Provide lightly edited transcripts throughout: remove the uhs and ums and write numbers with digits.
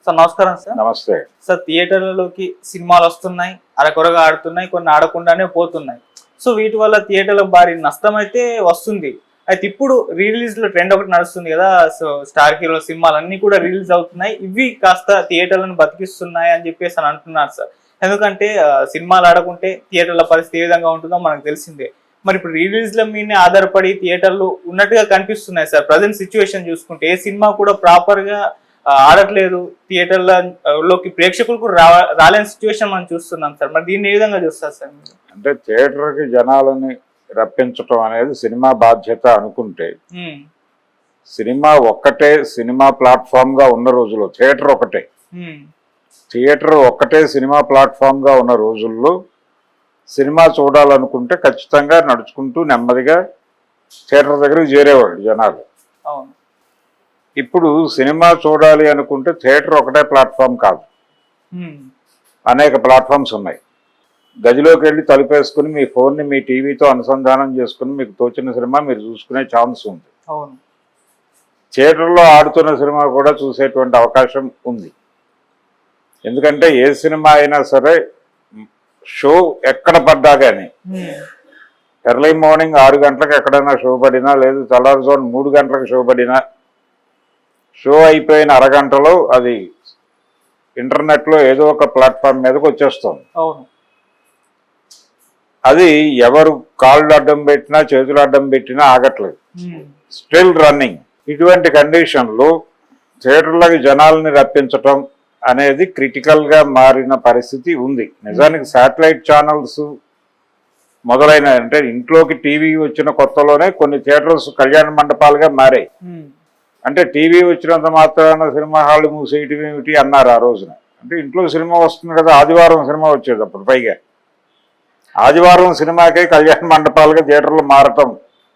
Sir నమస్కారం sir. నమస్తే sir, థియేటర్లలోకి సినిమాలు వస్తున్నాయి, అరకొరగా ఆడుతున్నాయి, కొన్ని ఆడకుండానే పోతున్నాయి. సో వీటి వల్ల థియేటర్లకు భారీ నష్టం అయితే వస్తుంది. అయితే ఇప్పుడు రిలీజ్ లో ట్రెండ్ ఒకటి నడుస్తుంది కదా. సో స్టార్ హీరో సినిమాలు అన్ని కూడా రిలీజ్ అవుతున్నాయి, ఇవి కాస్త థియేటర్లను బతికిస్తున్నాయి అని చెప్పేసి అని అంటున్నారు సార్. ఎందుకంటే సినిమాలు ఆడకుంటే థియేటర్ల పరిస్థితి ఏ విధంగా ఉంటుందో మనకు తెలిసిందే. మరి ఇప్పుడు రిలీజ్ల మీదనే ఆధారపడి థియేటర్లు ఉన్నట్టుగా కనిపిస్తున్నాయి సార్. ప్రజెంట్ సిచ్యువేషన్ చూసుకుంటే ఏ సినిమా కూడా ప్రాపర్ గా ఆడట్లేదు, థియేటర్లలోకి ప్రేక్షకులు కూడా రాలేని సిచ్యువేషన్ మనం చూస్తున్నాం సార్. మరి దీన్ని ఏ విధంగా చూస్తారు సార్? అంటే థియేటర్కి జనాలని రప్పించటం అనేది సినిమా బాధ్యత అనుకుంటే, సినిమా ఒక్కటే సినిమా ప్లాట్ఫామ్ గా ఉన్న రోజుల్లో థియేటర్ ఒక్కటే సినిమా ప్లాట్ఫామ్ గా ఉన్న రోజుల్లో సినిమా చూడాలనుకుంటే ఖచ్చితంగా నడుచుకుంటూ నెమ్మదిగా థియేటర్ దగ్గరికి చేరేవాళ్ళు జనాలు. ఇప్పుడు సినిమా చూడాలి అనుకుంటే థియేటర్ ఒకటే ప్లాట్ఫామ్ కాదు, అనేక ప్లాట్ఫామ్స్ ఉన్నాయి. గదిలోకి వెళ్ళి తలుపేసుకుని మీ ఫోన్ని మీ టీవీతో అనుసంధానం చేసుకుని మీకు తోచిన సినిమా మీరు చూసుకునే ఛాన్స్ ఉంది. థియేటర్లో ఆడుతున్న సినిమా కూడా చూసేటువంటి అవకాశం ఉంది. ఎందుకంటే ఏ సినిమా అయినా సరే షో ఎక్కడ పడ్డా కానీ, ఎర్లీ మార్నింగ్ 6 గంటలకు ఎక్కడైనా షో పడినా, లేదు తెల్లారుజామున 3 గంటలకు షో పడినా, షో అయిపోయిన అరగంటలో అది ఇంటర్నెట్లో ఏదో ఒక ప్లాట్ఫామ్ మీదకి వచ్చేస్తుంది. అది ఎవరు కాళ్ళు అడ్డం పెట్టినా చేతులు అడ్డం పెట్టినా ఆగట్లేదు, స్టిల్ రన్నింగ్. ఇటువంటి కండిషన్లో థియేటర్లకి జనాలని రప్పించటం అనేది క్రిటికల్గా మారిన పరిస్థితి ఉంది. నిజానికి శాటిలైట్ ఛానల్స్ మొదలైన, అంటే ఇంట్లోకి టీవీ వచ్చిన కొత్తలోనే కొన్ని థియేటర్స్ కళ్యాణ మండపాలుగా మారాయి. అంటే టీవీ వచ్చినంత మాత్రాన సినిమా హాల్ మూసేయటం ఏమిటి అన్నారు ఆ రోజున. అంటే ఇంట్లో సినిమా వస్తుంది కదా, ఆదివారం సినిమా వచ్చేటప్పుడు పైగా ఆదివారం సినిమాకే కళ్యాణ మండపాలుగా థియేటర్లు మారటం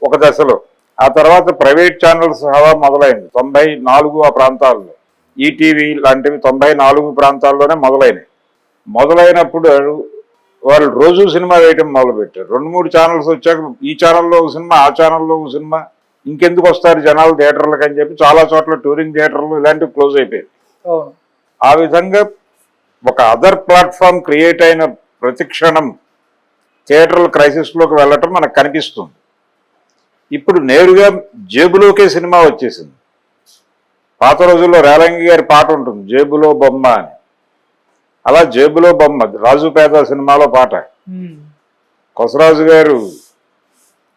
ఒక దశలో. ఆ తర్వాత ప్రైవేట్ ఛానల్స్ హవా మొదలైంది 94 ఆ ప్రాంతాల్లో. ఈటీవీ లాంటివి 94 ప్రాంతాల్లోనే మొదలైనప్పుడు వాళ్ళు రోజు సినిమా వేయటం మొదలుపెట్టారు. 2-3 ఛానల్స్ వచ్చాక ఈ ఛానల్లో ఒక సినిమా, ఆ ఛానల్లో ఒక సినిమా, ఇంకెందుకు వస్తారు జనాలు థియేటర్లకు అని చెప్పి చాలా చోట్ల టూరింగ్ థియేటర్లు ఇలాంటివి క్లోజ్ అయిపోయాయి. ఆ విధంగా ఒక అదర్ ప్లాట్ఫామ్ క్రియేట్ అయిన ప్రతి క్షణం థియేటర్ల క్రైసిస్లోకి వెళ్ళటం మనకు కనిపిస్తుంది. ఇప్పుడు నేరుగా జేబులోకే సినిమా వచ్చేసింది. పాత రోజుల్లో రేలంగి గారి పాట ఉంటుంది, జేబులో బొమ్మ అని. అలా జేబులో బొమ్మ రాజుపేద సినిమాలో పాట. కొసరాజు గారు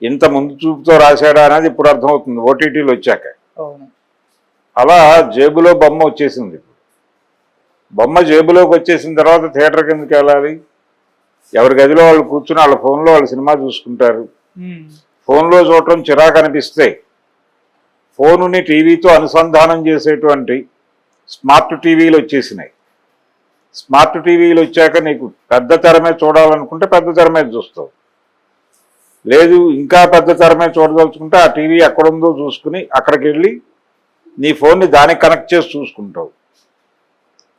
ఇంత ముందు చూపుతో రాశాడా అనేది ఇప్పుడు అర్థమవుతుంది ఓటీటీలు వచ్చాక. అలా జేబులో బొమ్మ వచ్చేసింది. బొమ్మ జేబులోకి వచ్చేసిన తర్వాత థియేటర్ కిందకి వెళ్ళాలి. ఎవరి గదిలో వాళ్ళు కూర్చుని వాళ్ళ ఫోన్లో వాళ్ళు సినిమా చూసుకుంటారు. ఫోన్లో చూడటం చిరాకు అనిపిస్తే ఫోనుని టీవీతో అనుసంధానం చేసేటువంటి స్మార్ట్ టీవీలు వచ్చేసినాయి. స్మార్ట్ టీవీలు వచ్చాక నీకు పెద్ద తెర మీద చూడాలనుకుంటే పెద్ద తెర మీద చూస్తావు, లేదు ఇంకా పెద్ద తెర మీద చూడదలుచుకుంటే ఆ టీవీ ఎక్కడుందో చూసుకుని అక్కడికి వెళ్ళి నీ ఫోన్ని దానికి కనెక్ట్ చేసి చూసుకుంటావు.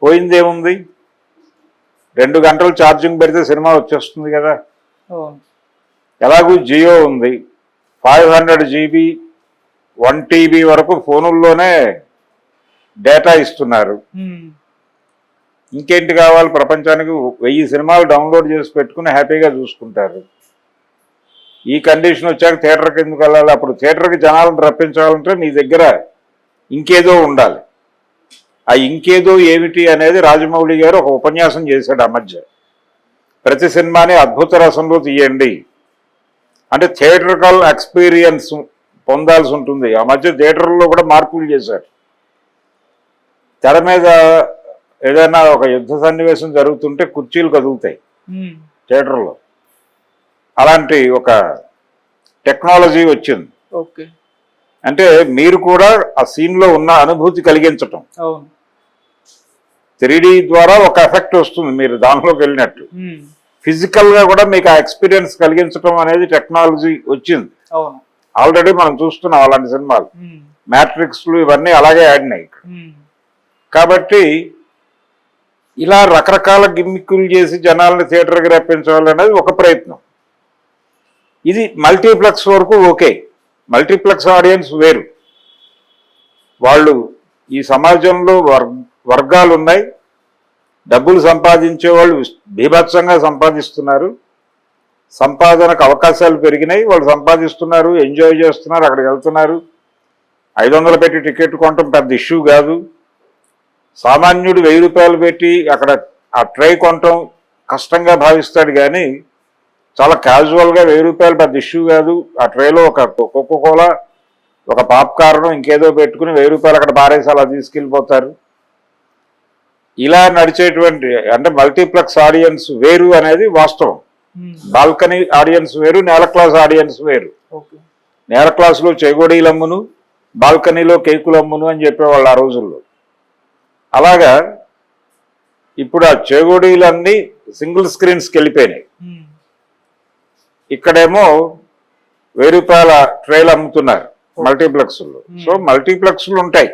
పోయిందేముంది, 2 గంటలు ఛార్జింగ్ పెడితే సినిమా వచ్చేస్తుంది కదా. ఎలాగూ జియో ఉంది, 500 GB 1 TB వరకు ఫోనుల్లోనే డేటా ఇస్తున్నారు. ఇంకేంటి కావాలి ప్రపంచానికి? 1000 సినిమాలు డౌన్లోడ్ చేసి పెట్టుకుని హ్యాపీగా చూసుకుంటారు. ఈ కండిషన్ వచ్చాక థియేటర్కి ఎందుకు వెళ్ళాలి? అప్పుడు థియేటర్కి జనాలను రప్పించాలంటే నీ దగ్గర ఇంకేదో ఉండాలి. ఆ ఇంకేదో ఏమిటి అనేది రాజమౌళి గారు ఒక ఉపన్యాసం చేశాడు ఆ మధ్య. ప్రతి సినిమాని అద్భుత రసంలో తీయండి అంటే థియేటర్కల్ ఎక్స్పీరియన్స్ పొందాల్సి ఉంటుంది. ఆ మధ్య థియేటర్లో కూడా మార్పులు చేశారు. తెర మీద ఏదైనా ఒక యుద్ధ సన్నివేశం జరుగుతుంటే కుర్చీలు కదులుతాయి థియేటర్లో. అలాంటి ఒక టెక్నాలజీ వచ్చింది. అంటే మీరు కూడా ఆ సీన్లో ఉన్న అనుభూతి కలిగించటం. 3D ద్వారా ఒక ఎఫెక్ట్ వస్తుంది మీరు దానిలోకి వెళ్ళినట్టు. ఫిజికల్గా కూడా మీకు ఆ ఎక్స్పీరియన్స్ కలిగించడం అనేది టెక్నాలజీ వచ్చింది. ఆల్రెడీ మనం చూస్తున్నాం అలాంటి సినిమాలు. మ్యాట్రిక్స్లు ఇవన్నీ అలాగే ఆడినాయి. కాబట్టి ఇలా రకరకాల గిమ్మిక్కులు చేసి జనాలను థియేటర్కి రప్పించాలనేది ఒక ప్రయత్నం. ఇది మల్టీప్లెక్స్ వరకు ఓకే. మల్టీప్లెక్స్ ఆడియన్స్ వేరు. వాళ్ళు ఈ సమాజంలో వర్గాలు ఉన్నాయి. డబ్బులు సంపాదించే వాళ్ళు బీభత్సంగా సంపాదిస్తున్నారు, సంపాదనకు అవకాశాలు పెరిగినాయి, వాళ్ళు సంపాదిస్తున్నారు, ఎంజాయ్ చేస్తున్నారు, అక్కడికి వెళ్తున్నారు. 500 పెట్టి టికెట్ కొనటం పెద్ద ఇష్యూ కాదు. సామాన్యుడు 1000 రూపాయలు పెట్టి అక్కడ ఆ ట్రై కొనటం కష్టంగా భావిస్తాడు, కానీ చాలా క్యాజువల్గా 1000 రూపాయలు పెద్ద ఇష్యూ కాదు. ఆ ట్రేలో ఒక కోకోకోలా, ఒక పాప్కార్న్, ఇంకేదో పెట్టుకుని 1000 రూపాయలు అక్కడ పారేసి అలా తీసుకెళ్ళిపోతారు. ఇలా నడిచేటువంటి అంటే మల్టీప్లెక్స్ ఆడియన్స్ వేరు అనేది వాస్తవం. బాల్కనీ ఆడియన్స్ వేరు, నేల క్లాస్ ఆడియన్స్ వేరు. నేల క్లాసులో చెగోడీలు అమ్మును, బాల్కనీలో కేకులు అమ్మును అని చెప్పేవాళ్ళు ఆ రోజుల్లో. అలాగా ఇప్పుడు ఆ చెగోడీలన్నీ సింగిల్ స్క్రీన్స్కి వెళ్ళిపోయినాయి. ఇక్కడేమో 1000 రూపాయల ట్రైల్ అమ్ముతున్నారు మల్టీప్లెక్స్లో. సో మల్టీప్లెక్స్లు ఉంటాయి,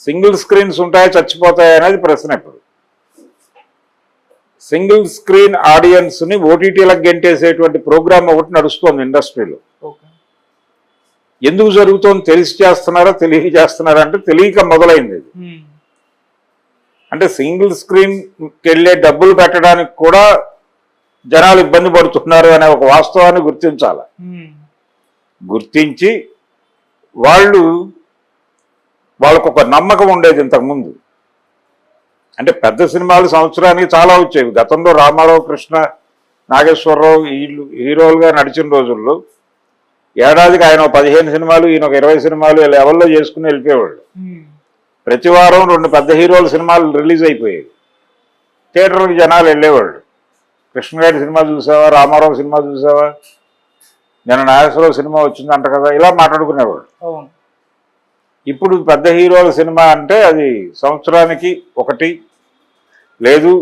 సింగిల్ స్క్రీన్స్ ఉంటాయి, చచ్చిపోతాయి అనేది ప్రశ్న. ఇప్పుడు సింగిల్ స్క్రీన్ ఆడియన్స్ ని ఓటీటీలకు గెంటేసేటువంటి ప్రోగ్రామ్ ఒకటి నడుస్తోంది ఇండస్ట్రీలో. ఎందుకు జరుగుతోంది? తెలిసి చేస్తున్నారా తెలియక చేస్తున్నారా అంటే తెలియక మొదలైంది ఇది. అంటే సింగిల్ స్క్రీన్కి వెళ్ళే డబ్బులు పెట్టడానికి కూడా జనాలు ఇబ్బంది పడుతున్నారు అనే ఒక వాస్తవాన్ని గుర్తించాలి. గుర్తించి వాళ్ళకు ఒక నమ్మకం ఉండేది ఇంతకుముందు. అంటే పెద్ద సినిమాలు సంవత్సరానికి చాలా వచ్చేవి. గతంలో రామారావు, కృష్ణ, నాగేశ్వరరావు వీళ్ళు హీరోలుగా నడిచిన రోజుల్లో ఏడాదికి ఆయన 15 సినిమాలు, ఈయన ఒక 20 సినిమాలు లెవెల్లో చేసుకుని వెళ్ళిపోయేవాళ్ళు. ప్రతి వారం 2 పెద్ద హీరోల సినిమాలు రిలీజ్ అయిపోయేవి, థియేటర్లకు జనాలు వెళ్ళేవాళ్ళు. కృష్ణ గారి సినిమా చూసావా, రామారావు సినిమా చూసావా, నేను నాగేశ్వరరావు సినిమా వచ్చిందంట కదా, ఇలా మాట్లాడుకునేవాళ్ళు. ఇప్పుడు పెద్ద హీరోల సినిమా అంటే అది సంవత్సరానికి ఒకటి, లేదు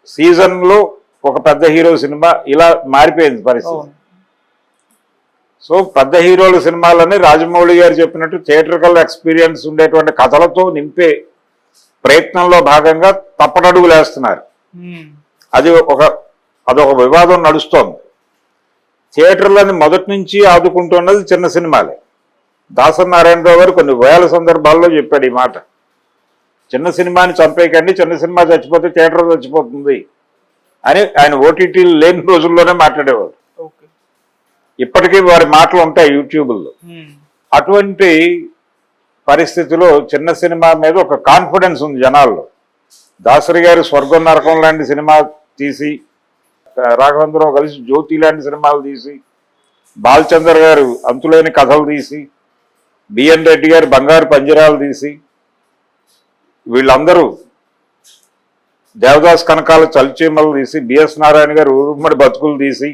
సీజన్లో ఒక పెద్ద హీరో సినిమా, ఇలా మారిపోయింది పరిస్థితి. సో పెద్ద హీరోల సినిమాలని రాజమౌళి గారు చెప్పినట్టు థియేటర్కల్ ఎక్స్పీరియన్స్ ఉండేటువంటి కథలతో నింపే ప్రయత్నంలో భాగంగా తప్పటడుగులు వేస్తున్నారు. అదొక వివాదం నడుస్తోంది. థియేటర్లని మొదటి నుంచి ఆదుకుంటున్నది చిన్న సినిమాలే. దాసరి నారాయణరావు గారు కొన్ని వేల సందర్భాల్లో చెప్పాడు ఈ మాట. చిన్న సినిమాని చంపేయకండి, చిన్న సినిమా చచ్చిపోతే థియేటర్ చచ్చిపోతుంది అని ఆయన ఓటీటీలు లేని రోజుల్లోనే మాట్లాడేవాడు. ఇప్పటికీ వారి మాటలు ఉంటాయి యూట్యూబ్లో. అటువంటి పరిస్థితిలో చిన్న సినిమా మీద ఒక కాన్ఫిడెన్స్ ఉంది జనాల్లో. దాసరి గారు స్వర్గం నరకం లాంటి సినిమా తీసి, రాఘవేంద్రరావు కలిసి జ్యోతి లాంటి సినిమాలు తీసి, బాలచందర్ గారు అంతులేని కథలు తీసి, బిఎన్ రెడ్డి గారు బంగారు పంజరాలు తీసి, వీళ్ళందరూ దేవదాస్ కనకాల చలిచీమలు తీసి, బిఎస్ నారాయణ గారు ఉమ్మడి బతుకులు తీసి,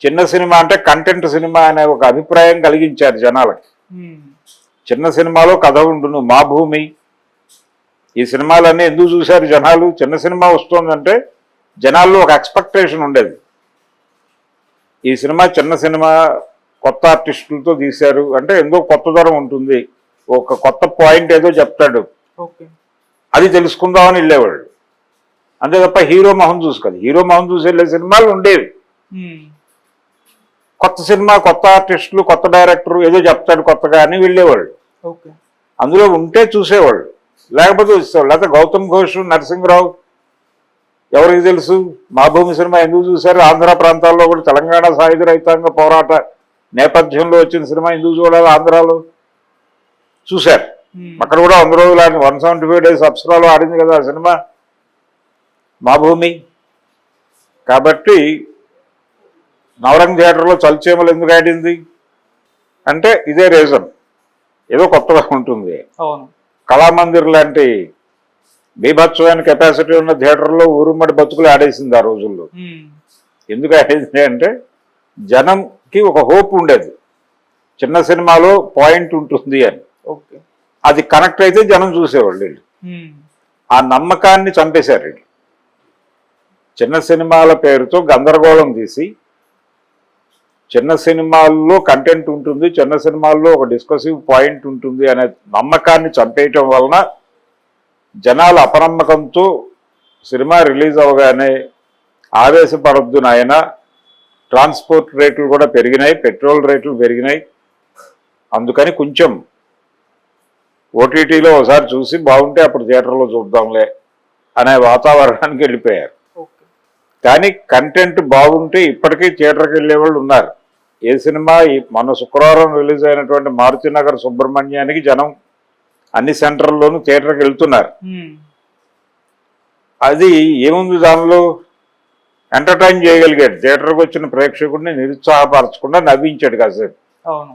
చిన్న సినిమా అంటే కంటెంట్ సినిమా అనే ఒక అభిప్రాయం కలిగించారు జనాలకి. చిన్న సినిమాలో కథ ఉండును, మా భూమి, ఈ సినిమాలన్నీ ఎందుకు చూశారు జనాలు? చిన్న సినిమా వస్తుందంటే జనాల్లో ఒక ఎక్స్పెక్టేషన్ ఉండేది. ఈ సినిమా చిన్న సినిమా, కొత్త ఆర్టిస్టులతో తీశారు అంటే ఎందుకో కొత్త ధరం ఉంటుంది, ఒక కొత్త పాయింట్ ఏదో చెప్తాడు, అది తెలుసుకుందామని వెళ్ళేవాళ్ళు. అంతే తప్ప హీరో మొహం చూసుకోదు. హీరో మొహం చూసి వెళ్ళే సినిమాలు ఉండేవి. కొత్త సినిమా, కొత్త ఆర్టిస్టులు, కొత్త డైరెక్టర్ ఏదో చెప్తాడు కొత్తగా అని వెళ్ళేవాళ్ళు. అందులో ఉంటే చూసేవాళ్ళు, లేకపోతే చూసేవాళ్ళు. లేకపోతే గౌతమ్ ఘోష్, నరసింహరావు, ఎవరికి తెలుసు? మా భూమి సినిమా ఎందుకు చూశారు? ఆంధ్ర ప్రాంతాల్లో కూడా తెలంగాణ సాయుధ రైతాంగ పోరాట నేపథ్యంలో వచ్చిన సినిమా ఎందుకు చూడాలి? ఆంధ్రాలో చూశారు. అక్కడ కూడా 100 రోజులు ఆడింది, 175 days అప్సరాలో ఆడింది కదా ఆ సినిమా మా భూమి. కాబట్టి నవరంగ్ థియేటర్లో చలిచీమలు ఎందుకు ఆడింది అంటే ఇదే రీజన్, ఏదో కొత్తగా ఉంటుంది. కళామందిర్ లాంటి బీభత్సమైన కెపాసిటీ ఉన్న థియేటర్లో ఊరుమ్మడి బతుకులు ఆడేసింది ఆ రోజుల్లో. ఎందుకు ఆడేసింది అంటే జనంకి ఒక హోప్ ఉండేది, చిన్న సినిమాలో పాయింట్ ఉంటుంది అని. అది కనెక్ట్ అయితే జనం చూసేవాళ్ళు. వీళ్ళు ఆ నమ్మకాన్ని చంపేశారు. వీళ్ళు చిన్న సినిమాల పేరుతో గందరగోళం తీసి, చిన్న సినిమాల్లో కంటెంట్ ఉంటుంది, చిన్న సినిమాల్లో ఒక డిస్కసివ్ పాయింట్ ఉంటుంది అనే నమ్మకాన్ని చంపేయటం వలన జనాల అపనమ్మకంతో సినిమా రిలీజ్ అవగానే ఆవేశపడద్దు నాయన, ట్రాన్స్పోర్ట్ రేట్లు కూడా పెరిగినాయి, పెట్రోల్ రేట్లు పెరిగినాయి, అందుకని కొంచెం ఓటీటీలో ఒకసారి చూసి బాగుంటే అప్పుడు థియేటర్లో చూద్దాంలే అనే వాతావరణానికి వెళ్ళిపోయారు. ఓకే. కానీ కంటెంట్ బాగుంటే ఇప్పటికీ థియేటర్కి వెళ్ళే వాళ్ళు ఉన్నారు. ఏ సినిమా మొన్న శుక్రవారం రిలీజ్ అయినటువంటి మారుతినగర్ సుబ్రహ్మణ్యానికి జనం అన్ని సెంటర్లోనూ థియేటర్కి వెళ్తున్నారు. అది ఏముంది దానిలో, ఎంటర్టైన్ చేయగలిగాడు, థియేటర్కి వచ్చిన ప్రేక్షకుడిని నిరుత్సాహపరచకుండా నవ్వించాడు కాసేపు. అవును.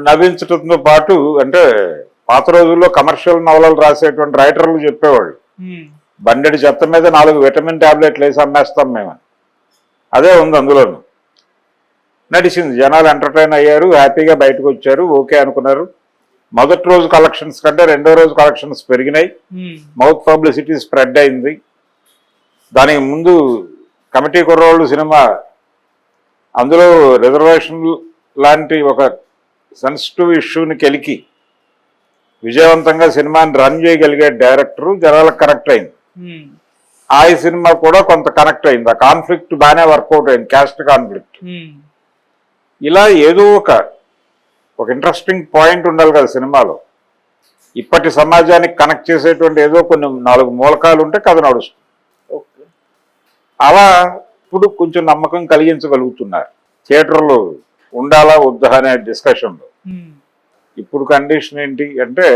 నవ్వించడంతో పాటు అంటే పాత రోజుల్లో కమర్షియల్ నవలలు రాసేటువంటి రైటర్లు చెప్పేవాళ్ళు, బండెడి చెత్త మీద 4 విటమిన్ టాబ్లెట్లు వేసి అమ్మేస్తాం మేమని. అదే ఉంది అందులోను. నడిచింది, జనాలు ఎంటర్టైన్ అయ్యారు, హ్యాపీగా బయటకు వచ్చారు, ఓకే అనుకున్నారు. మొదటి రోజు కలెక్షన్స్ కంటే రెండో రోజు కలెక్షన్స్ పెరిగినాయి, మౌత్ పబ్లిసిటీ స్ప్రెడ్ అయింది. దానికి ముందు కమిటీ కుర్రోళ్ళు సినిమా, అందులో రిజర్వేషన్ లాంటి ఒక సెన్సిటివ్ ఇష్యూని కెలికి విజయవంతంగా సినిమాని రన్ చేయగలిగే డైరెక్టరు జనాలకు కనెక్ట్ అయింది. ఆ సినిమా కూడా కొంత కనెక్ట్ అయింది, ఆ కాన్ఫ్లిక్ట్ బాగానే వర్కౌట్ అయింది, క్యాస్ట్ కాన్ఫ్లిక్ట్. ఇలా ఏదో ఒక ఇంట్రెస్టింగ్ పాయింట్ ఉండాలి కదా సినిమాలో. ఇప్పటి సమాజానికి కనెక్ట్ చేసేటువంటి ఏదో కొన్ని 4 మూలకాలు ఉంటే కథ నడుస్తుంది. అలా ఇప్పుడు కొంచెం నమ్మకం కలిగించగలుగుతున్నారు థియేటర్లో ఉండాలా వద్దా అనే డిస్కషన్లో. ఇప్పుడు కండిషన్ ఏంటి అంటే,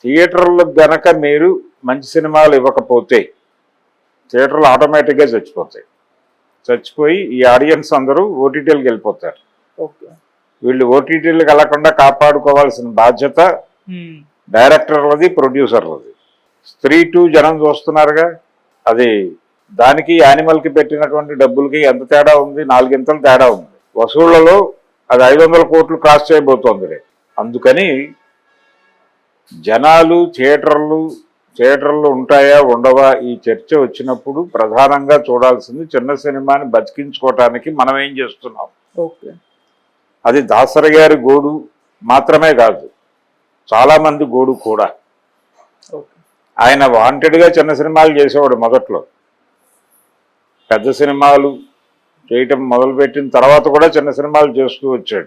థియేటర్లో గనక మీరు మంచి సినిమాలు ఇవ్వకపోతే థియేటర్లు ఆటోమేటిక్గా చచ్చిపోయి ఈ ఆడియన్స్ అందరూ ఓటీటీలకు వెళ్ళిపోతారు. వీళ్ళు ఓటీటీలకు వెళ్లకుండా కాపాడుకోవాల్సిన బాధ్యత డైరెక్టర్లది, ప్రొడ్యూసర్లది. స్త్రీ 2 జనం చూస్తున్నారుగా, అది దానికి యానిమల్కి పెట్టినటువంటి డబ్బులకి ఎంత తేడా ఉంది, 4 ఇంతలు తేడా ఉంది. వసూళ్లలో అది 500 కోట్లు క్రాస్ చేయబోతోంది. అందుకని జనాలు థియేటర్లు ఉంటాయా ఉండవా ఈ చర్చ వచ్చినప్పుడు ప్రధానంగా చూడాల్సింది చిన్న సినిమాని బతికించుకోవటానికి మనం ఏం చేస్తున్నాం. అది దాసరి గారి గోడు మాత్రమే కాదు, చాలా మంది గోడు కూడా. ఆయన వాంటెడ్గా చిన్న సినిమాలు చేసేవాడు మొదట్లో, పెద్ద సినిమాలు చేయటం మొదలుపెట్టిన తర్వాత కూడా చిన్న సినిమాలు చేస్తూ వచ్చాడు.